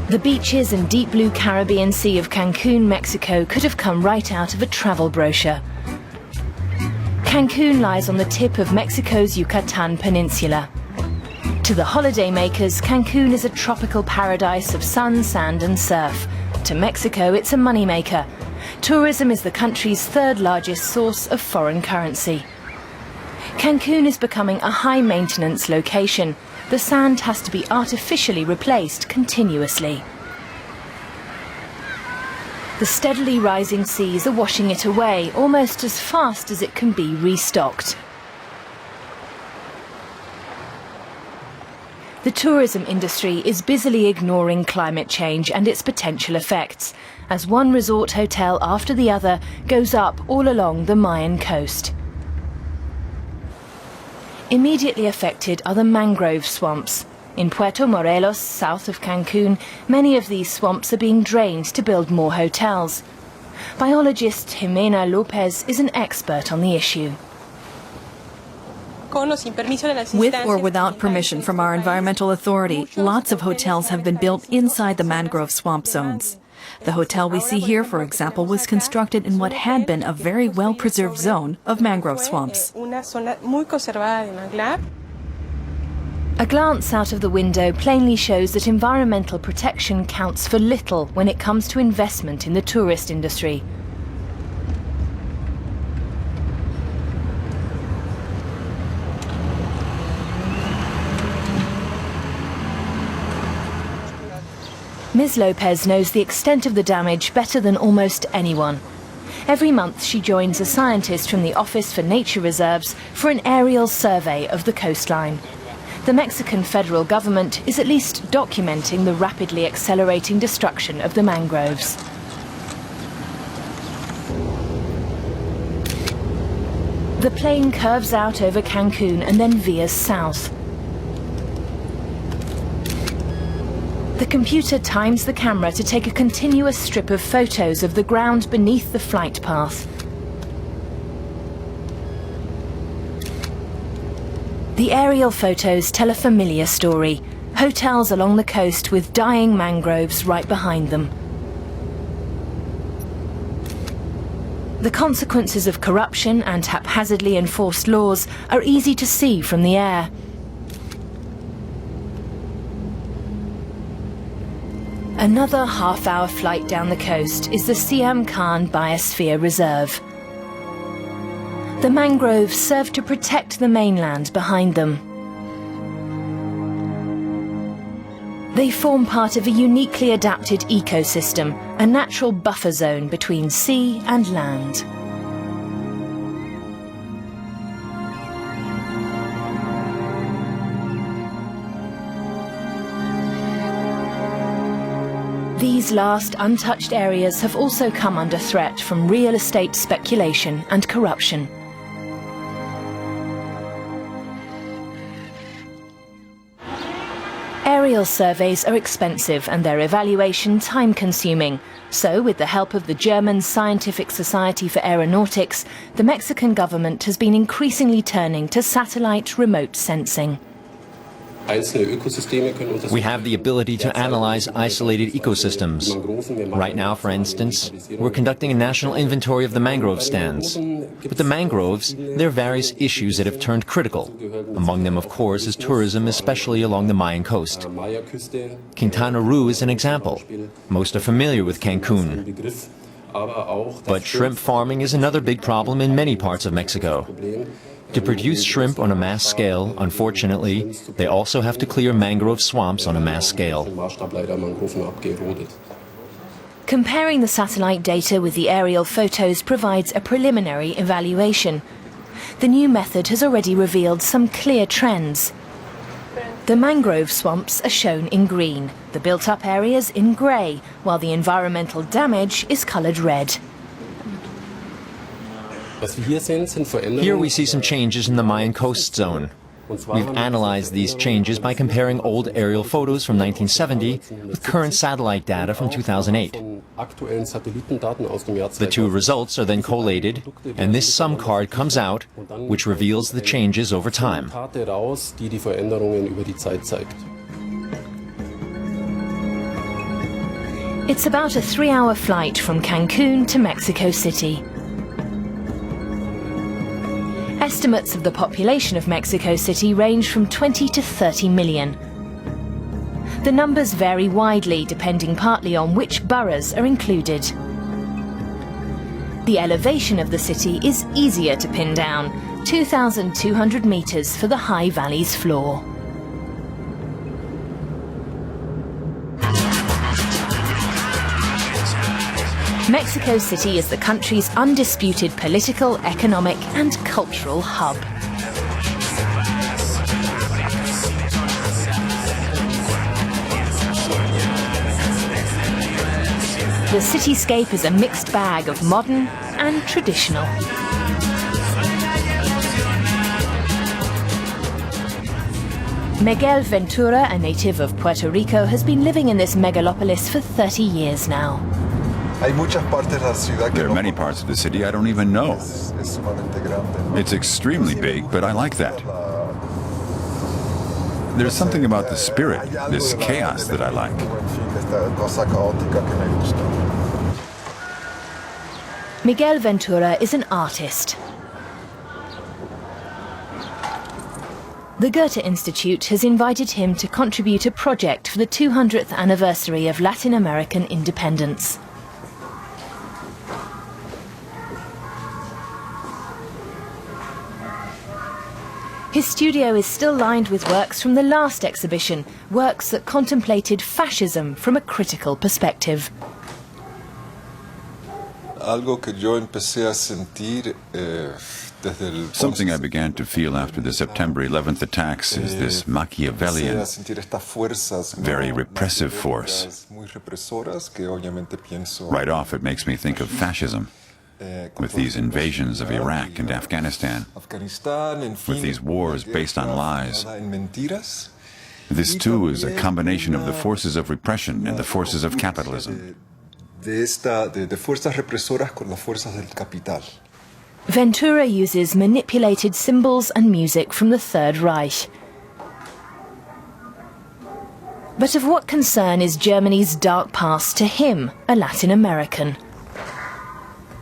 The beaches and deep blue Caribbean Sea of Cancun, Mexico could have come right out of a travel brochure. Cancun lies on the tip of Mexico's Yucatan Peninsula. To the holidaymakers, Cancun is a tropical paradise of sun, sand and surf. To Mexico, it's a moneymaker. Tourism is the country's third largest source of foreign currency. Cancun is becoming a high-maintenance location. The sand has to be artificially replaced continuously. The steadily rising seas are washing it away almost as fast as it can be restocked. The tourism industry is busily ignoring climate change and its potential effects, as one resort hotel after the other goes up all along the Mayan coast. Immediately affected are the mangrove swamps. In Puerto Morelos, south of Cancun, many of these swamps are being drained to build more hotels. Biologist Jimena Lopez is an expert on the issue. With or without permission from our environmental authority, lots of hotels have been built inside the mangrove swamp zones. The hotel we see here, for example, was constructed in what had been a very well-preserved zone of mangrove swamps. A glance out of the window plainly shows that environmental protection counts for little when it comes to investment in the tourist industry. Ms. Lopez knows the extent of the damage better than almost anyone. Every month she joins a scientist from the Office for Nature Reserves for an aerial survey of the coastline. The Mexican federal government is at least documenting the rapidly accelerating destruction of the mangroves. The plane curves out over Cancun and then veers south. The computer times the camera to take a continuous strip of photos of the ground beneath the flight path. The aerial photos tell a familiar story. Hotels along the coast with dying mangroves right behind them. The consequences of corruption and haphazardly enforced laws are easy to see from the air. Another half-hour flight down the coast is the Siam Khan Biosphere Reserve. The mangroves serve to protect the mainland behind them. They form part of a uniquely adapted ecosystem, a natural buffer zone between sea and land. These last untouched areas have also come under threat from real estate speculation and corruption. Aerial surveys are expensive and their evaluation time-consuming. So, with the help of the German Scientific Society for Aeronautics, the Mexican government has been increasingly turning to satellite remote sensing. We have the ability to analyze isolated ecosystems. Right now, for instance, we're conducting a national inventory of the mangrove stands. With the mangroves, there are various issues that have turned critical. Among them, of course, is tourism, especially along the Mayan coast. Quintana Roo is an example. Most are familiar with Cancun. But shrimp farming is another big problem in many parts of Mexico. To produce shrimp on a mass scale, unfortunately, they also have to clear mangrove swamps on a mass scale. Comparing the satellite data with the aerial photos provides a preliminary evaluation. The new method has already revealed some clear trends. The mangrove swamps are shown in green, the built-up areas in grey, while the environmental damage is coloured red. Here we see some changes in the Mayan coast zone. We've analyzed these changes by comparing old aerial photos from 1970 with current satellite data from 2008. The two results are then collated, and this sum card comes out, which reveals the changes over time. It's about a 3-hour flight from Cancun to Mexico City. Estimates of the population of Mexico City range from 20 to 30 million. The numbers vary widely depending partly on which boroughs are included. The elevation of the city is easier to pin down, 2,200 meters for the high valley's floor. Mexico City is the country's undisputed political, economic and cultural hub. The cityscape is a mixed bag of modern and traditional. Miguel Ventura, a native of Puerto Rico, has been living in this megalopolis for 30 years now. There are many parts of the city I don't even know. It's extremely big, but I like that. There's something about the spirit, this chaos, that I like. Miguel Ventura is an artist. The Goethe Institute has invited him to contribute a project for the 200th anniversary of Latin American independence. His studio is still lined with works from the last exhibition, works that contemplated fascism from a critical perspective. Something I began to feel after the September 11th attacks is this Machiavellian, very repressive force. Right off, it makes me think of fascism. With these invasions of Iraq and Afghanistan, with these wars based on lies. This too is a combination of the forces of repression and the forces of capitalism. Ventura uses manipulated symbols and music from the Third Reich. But of what concern is Germany's dark past to him, a Latin American?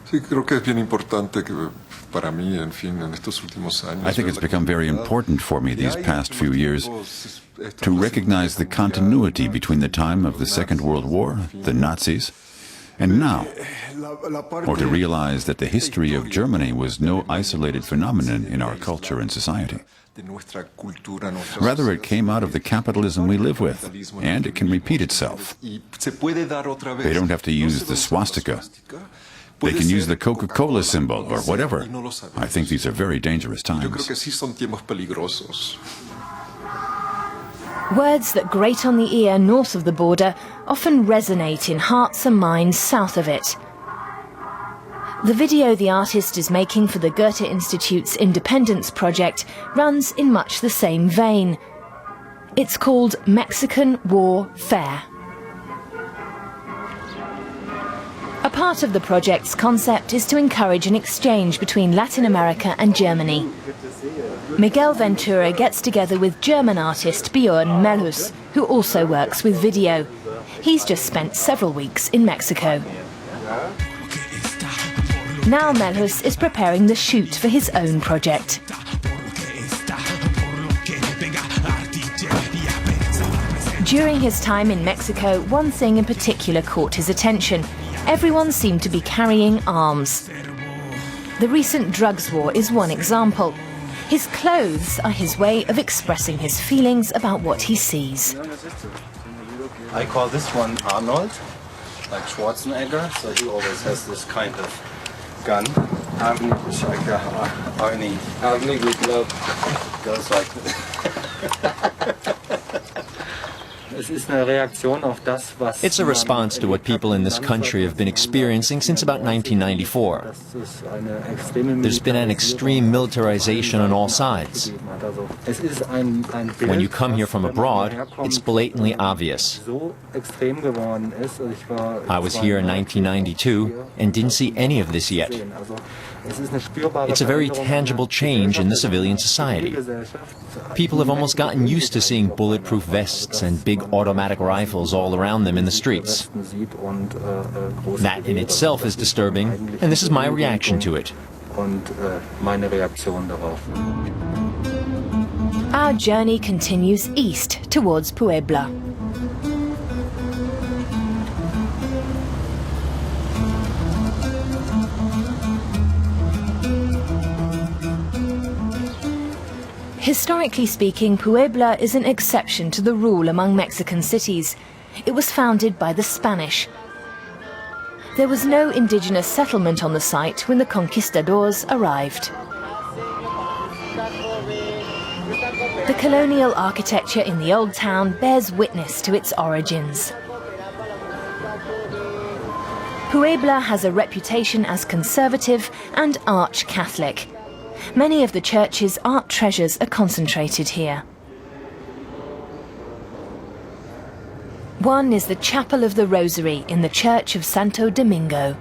I think it's become very important for me these past few years to recognize the continuity between the time of the Second World War, the Nazis, and now, or to realize that the history of Germany was no isolated phenomenon in our culture and society. Rather, it came out of the capitalism we live with, and it can repeat itself. They don't have to use the swastika. They can use the Coca-Cola symbol or whatever. I think these are very dangerous times. Words that grate on the ear north of the border often resonate in hearts and minds south of it. The video the artist is making for the Goethe Institute's Independence Project runs in much the same vein. It's called Mexican War Fair. A part of the project's concept is to encourage an exchange between Latin America and Germany. Miguel Ventura gets together with German artist Björn Melhus, who also works with video. He's just spent several weeks in Mexico. Now Melhus is preparing the shoot for his own project. During his time in Mexico, one thing in particular caught his attention. Everyone seemed to be carrying arms. The recent drugs war is one example. His clothes are his way of expressing his feelings about what he sees. I call this one Arnold, like Schwarzenegger, so he always has this kind of gun. Arnie is like Arnie. Arnie with love. Goes like this. It's a response to what people in this country have been experiencing since about 1994. There's been an extreme militarization on all sides. When you come here from abroad, it's blatantly obvious. I was here in 1992 and didn't see any of this yet. It's a very tangible change in the civilian society. People have almost gotten used to seeing bulletproof vests and big automatic rifles all around them in the streets. That in itself is disturbing, and this is my reaction to it. Our journey continues east towards Puebla. Historically speaking, Puebla is an exception to the rule among Mexican cities. It was founded by the Spanish. There was no indigenous settlement on the site when the conquistadors arrived. The colonial architecture in the old town bears witness to its origins. Puebla has a reputation as conservative and arch-Catholic. Many of the church's art treasures are concentrated here. One is the Chapel of the Rosary in the Church of Santo Domingo.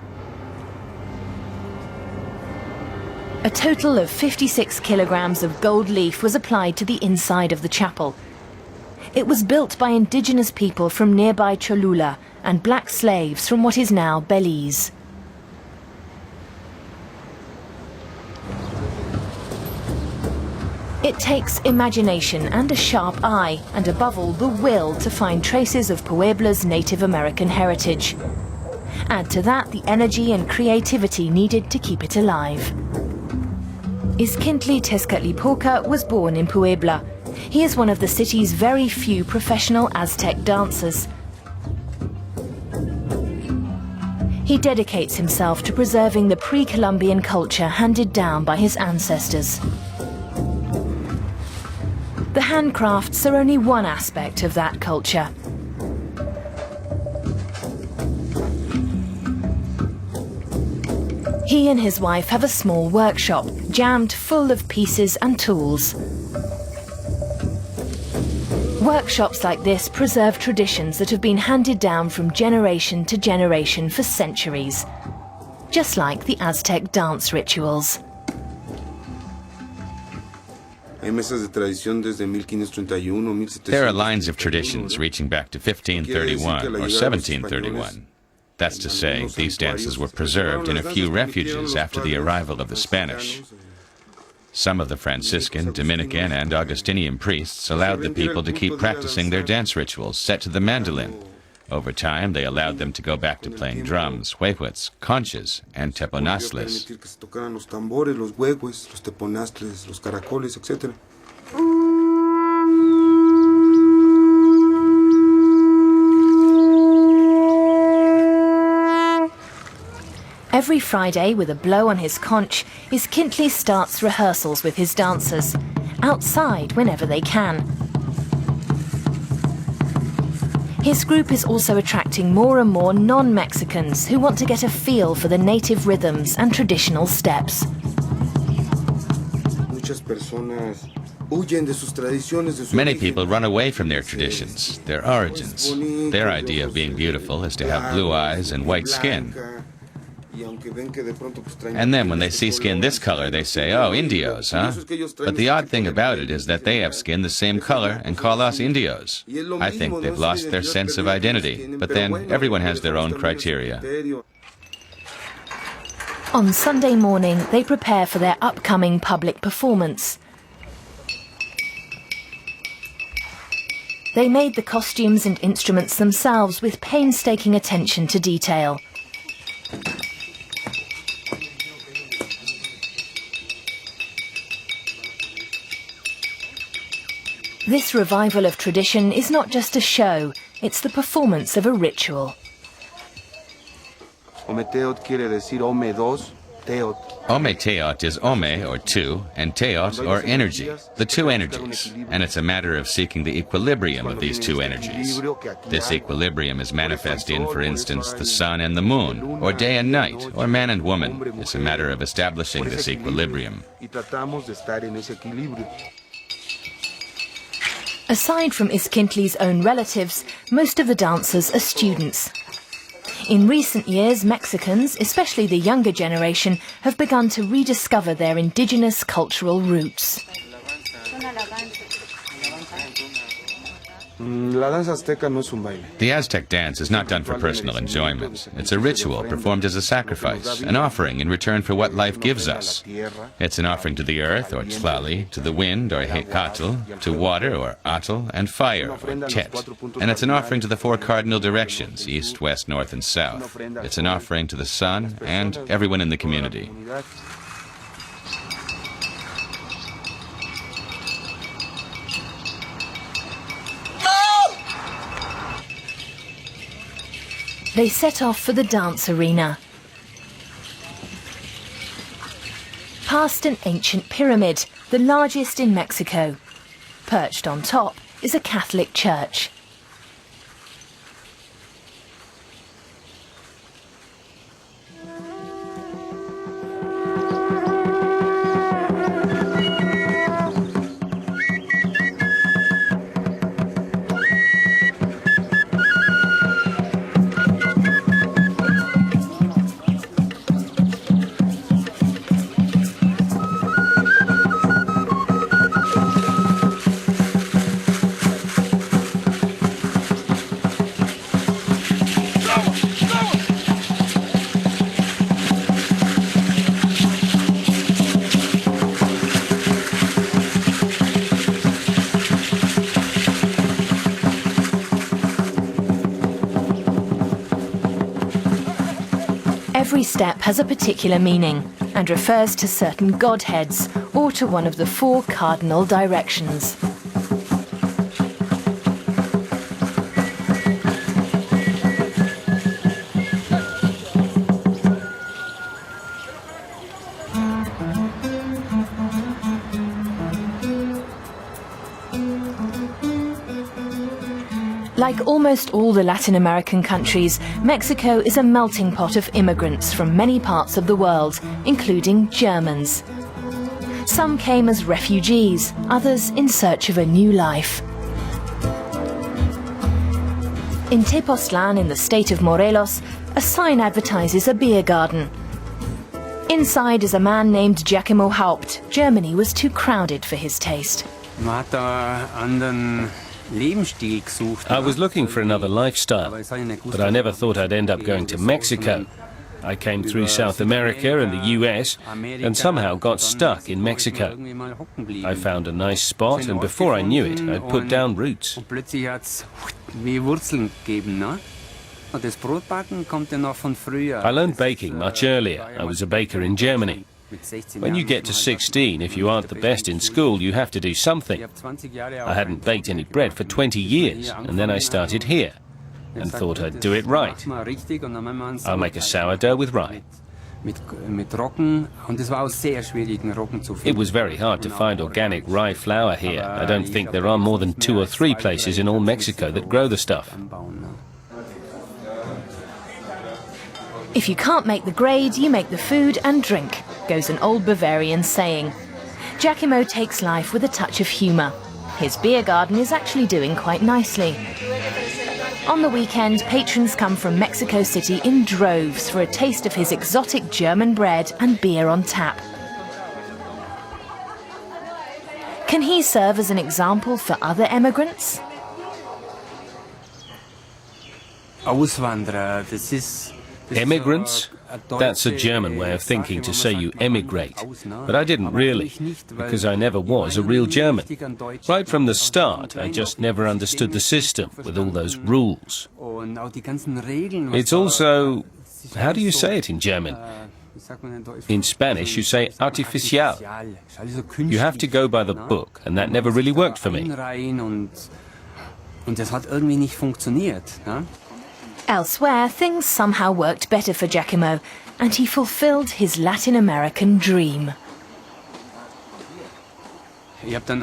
A total of 56 kilograms of gold leaf was applied to the inside of the chapel. It was built by indigenous people from nearby Cholula and black slaves from what is now Belize. It takes imagination and a sharp eye, and above all the will, to find traces of Puebla's Native American heritage. Add to that the energy and creativity needed to keep it alive. Izquintli Tezcatlipoca was born in Puebla. He is one of the city's very few professional Aztec dancers. He dedicates himself to preserving the pre-Columbian culture handed down by his ancestors. The handcrafts are only one aspect of that culture. He and his wife have a small workshop, jammed full of pieces and tools. Workshops like this preserve traditions that have been handed down from generation to generation for centuries, just like the Aztec dance rituals. There are lines of traditions reaching back to 1531 or 1731. That's to say, these dances were preserved in a few refuges after the arrival of the Spanish. Some of the Franciscan, Dominican, and Augustinian priests allowed the people to keep practicing their dance rituals set to the mandolin. Over time, they allowed them to go back to playing drums, huehuets, conchas, and teponaztles. Every Friday, with a blow on his conch, Izquintli starts rehearsals with his dancers, outside whenever they can. His group is also attracting more and more non-Mexicans who want to get a feel for the native rhythms and traditional steps. Many people run away from their traditions, their origins. Their idea of being beautiful is to have blue eyes and white skin. And then when they see skin this color, they say, "Oh, Indios, huh?" But the odd thing about it is that they have skin the same color and call us Indios. I think they've lost their sense of identity, but then everyone has their own criteria. On Sunday morning, they prepare for their upcoming public performance. They made the costumes and instruments themselves with painstaking attention to detail. This revival of tradition is not just a show, it's the performance of a ritual. Ome teot is ome, or two, and teot, or energy, the two energies, and it's a matter of seeking the equilibrium of these two energies. This equilibrium is manifest in, for instance, the sun and the moon, or day and night, or man and woman. It's a matter of establishing this equilibrium. Aside from Izquintli's own relatives, most of the dancers are students. In recent years, Mexicans, especially the younger generation, have begun to rediscover their indigenous cultural roots. The Aztec dance is not done for personal enjoyment. It's a ritual performed as a sacrifice, an offering in return for what life gives us. It's an offering to the earth, or tlali, to the wind, or hecatl, to water, or atl, and fire, or tet. And it's an offering to the four cardinal directions, east, west, north, and south. It's an offering to the sun and everyone in the community. They set off for the dance arena. Past an ancient pyramid, the largest in Mexico. Perched on top is a Catholic church. Every step has a particular meaning and refers to certain godheads or to one of the four cardinal directions. Like almost all the Latin American countries, Mexico is a melting pot of immigrants from many parts of the world, including Germans. Some came as refugees, others in search of a new life. In Tepoztlán, in the state of Morelos, a sign advertises a beer garden. Inside is a man named Giacomo Haupt. Germany was too crowded for his taste. I was looking for another lifestyle, but I never thought I'd end up going to Mexico. I came through South America and the US and somehow got stuck in Mexico. I found a nice spot and before I knew it, I'd put down roots. I learned baking much earlier. I was a baker in Germany. When you get to 16, if you aren't the best in school, you have to do something. I hadn't baked any bread for 20 years, and then I started here, and thought I'd do it right. I'll make a sourdough with rye. It was very hard to find organic rye flour here. I don't think there are more than 2 or 3 places in all Mexico that grow the stuff. If you can't make the grade, you make the food and drink, goes an old Bavarian saying. Giacomo takes life with a touch of humour. His beer garden is actually doing quite nicely. On the weekend, patrons come from Mexico City in droves for a taste of his exotic German bread and beer on tap. Can he serve as an example for other emigrants? Emigrants? That's a German way of thinking to say you emigrate. But I didn't really, because I never was a real German. Right from the start, I just never understood the system with all those rules. It's also... how do you say it in German? In Spanish, you say artificial. You have to go by the book, and that never really worked for me. Elsewhere, things somehow worked better for Giacomo, and he fulfilled his Latin American dream. Then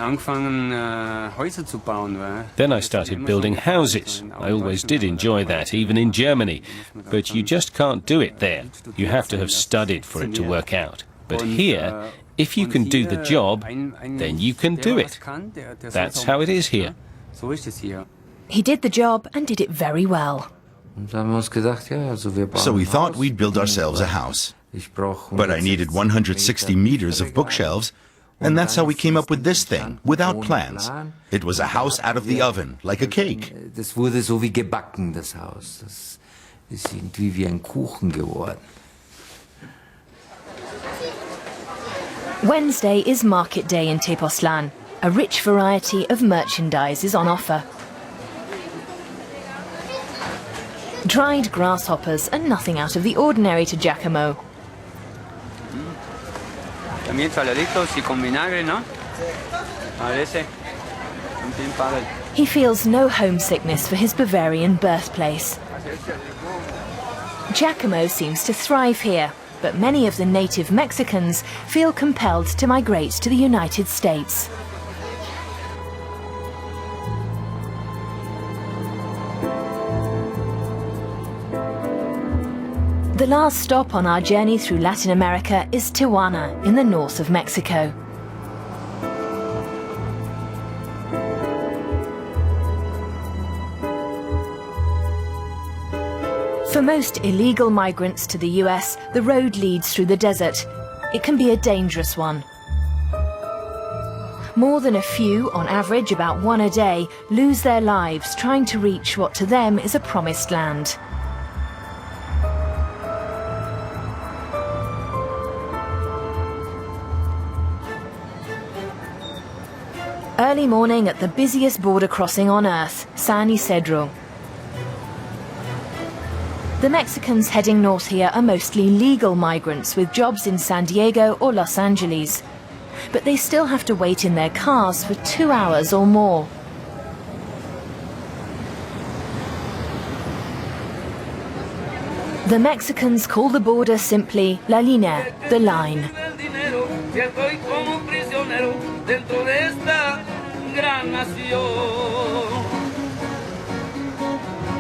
I started building houses. I always did enjoy that, even in Germany. But you just can't do it there. You have to have studied for it to work out. But here, if you can do the job, then you can do it. That's how it is here. He did the job and did it very well. So we thought we'd build ourselves a house. But I needed 160 meters of bookshelves, And that's how we came up with this thing, without plans. It was a house out of the oven, like a cake. Das wurde so wie gebacken, das Haus. Das ist irgendwie wie ein Kuchen geworden. Wednesday is market day in Tepoztlan. A rich variety of merchandise is on offer. Dried grasshoppers are nothing out of the ordinary to Giacomo. También saladitos y con vinagre, ¿no? Parece. He feels no homesickness for his Bavarian birthplace. Giacomo seems to thrive here, but many of the native Mexicans feel compelled to migrate to the United States. The last stop on our journey through Latin America is Tijuana in the north of Mexico. For most illegal migrants to the US, the road leads through the desert. It can be a dangerous one. More than a few, on average about one a day, lose their lives trying to reach what to them is a promised land. Early morning at the busiest border crossing on Earth, San Isidro. The Mexicans heading north here are mostly legal migrants with jobs in San Diego or Los Angeles. But they still have to wait in their cars for 2 hours or more. The Mexicans call the border simply La Línea, the line.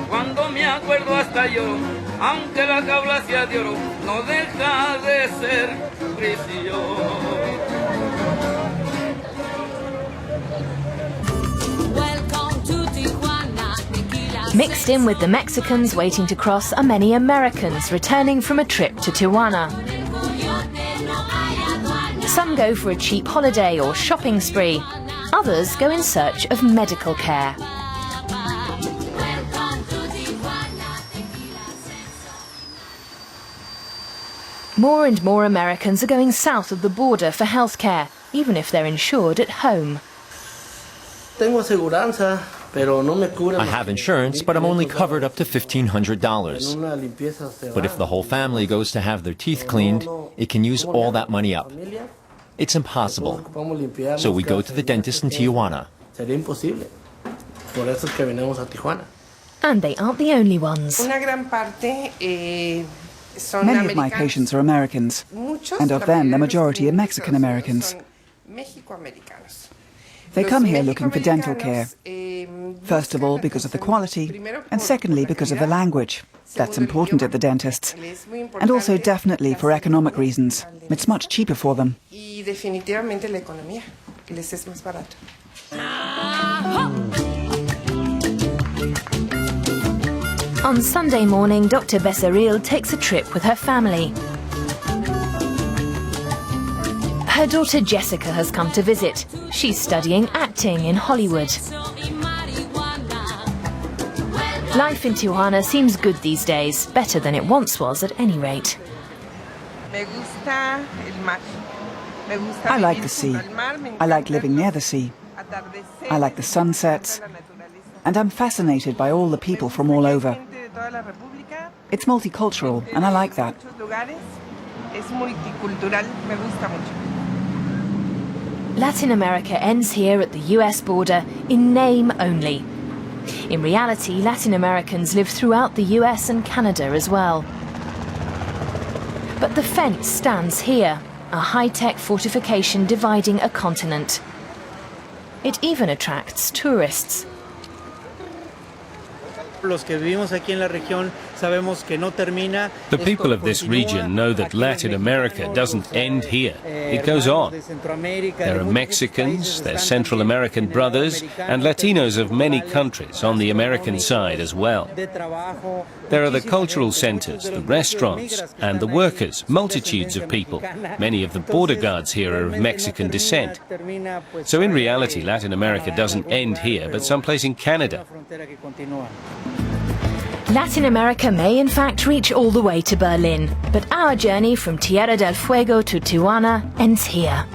Cuando me acuerdo hasta lloro, aunque la jaula sea de oro, no deja de ser prisión. Mixed in with the Mexicans waiting to cross are many Americans returning from a trip to Tijuana. Some go for a cheap holiday or shopping spree. Others go in search of medical care. More and more Americans are going south of the border for healthcare, even if they're insured at home. I have insurance, but I'm only covered up to $1,500. But if the whole family goes to have their teeth cleaned, it can use all that money up. It's impossible. So we go to the dentist in Tijuana. And they aren't the only ones. Many of my patients are Americans, and of them the majority are Mexican Americans. They come here looking for dental care, first of all because of the quality, and secondly because of the language. That's important at the dentists, and also definitely for economic reasons. It's much cheaper for them. On Sunday morning, Dr. Becerril takes a trip with her family. Her daughter Jessica has come to visit. She's studying acting in Hollywood. Life in Tijuana seems good these days, better than it once was at any rate. I like the sea. I like living near the sea. I like the sunsets. And I'm fascinated by all the people from all over. It's multicultural, and I like that. Latin America ends here at the US border in name only. In reality, Latin Americans live throughout the US and Canada as well. But the fence stands here, a high-tech fortification dividing a continent. It even attracts tourists. Los que vivimos aquí en la región The people of this region know that Latin America doesn't end here. It goes on. There are Mexicans, their Central American brothers, and Latinos of many countries on the American side as well. There are the cultural centers, the restaurants, and the workers, multitudes of people. Many of the border guards here are of Mexican descent. So in reality, Latin America doesn't end here, but someplace in Canada. Latin America may in fact reach all the way to Berlin, but our journey from Tierra del Fuego to Tijuana ends here.